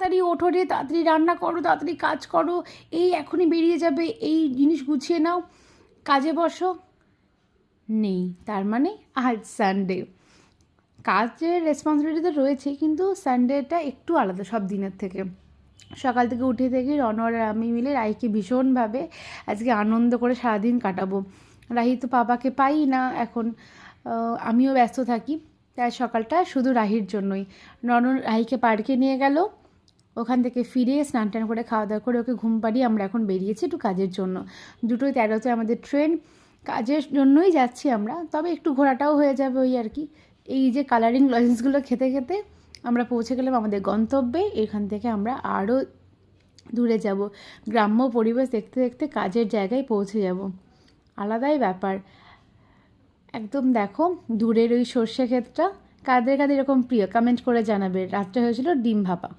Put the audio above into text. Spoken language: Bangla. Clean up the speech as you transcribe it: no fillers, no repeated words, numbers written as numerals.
তাড়াতাড়ি ওঠো রে, তাড়াতাড়ি রান্না করো, তাড়াতাড়ি কাজ করো, এই এখনই বেরিয়ে যাবে, এই জিনিস গুছিয়ে নাও, কাজে বসো। নেই। তার মানে আজ সানডে, কাজের রেসপন্সিবিলিটি তো রয়েছে, কিন্তু সানডেটা একটু আলাদা সব দিনের থেকে। সকাল থেকে উঠে থেকে রনর আর আমি মিলে রাহিকে ভীষণভাবে আজকে আনন্দ করে সারাদিন কাটাবো। রাহি তো পাপাকে পাই না এখন, আমিও ব্যস্ত থাকি, তাই সকালটা শুধু রাহির জন্যই। রনর রাহিকে পার্কে নিয়ে গেল, ওখান থেকে ফিরে স্নান টান করে খাওয়া দাওয়া করে ওকে ঘুম পাড়িয়ে আমরা এখন বেরিয়েছি একটু কাজের জন্য। 2:13 আমাদের ট্রেন, কাজের জন্যই যাচ্ছি আমরা, তবে একটু ঘোরাটাও হয়ে যাবে ওই আর কি। এই যে কালারিং লজেন্সগুলো খেতে খেতে আমরা পৌঁছে গেলাম আমাদের গন্তব্যে। এখান থেকে আমরা আরও দূরে যাব, গ্রাম্য পরিবেশ দেখতে দেখতে কাজের জায়গায় পৌঁছে যাব। আলাদাই ব্যাপার একদম। দেখো দূরের ওই সর্ষে ক্ষেতটা কাদের কাদের এরকম প্রিয়, কমেন্ট করে জানাবে। রাত্রে হয়েছিল ডিম ভাপা।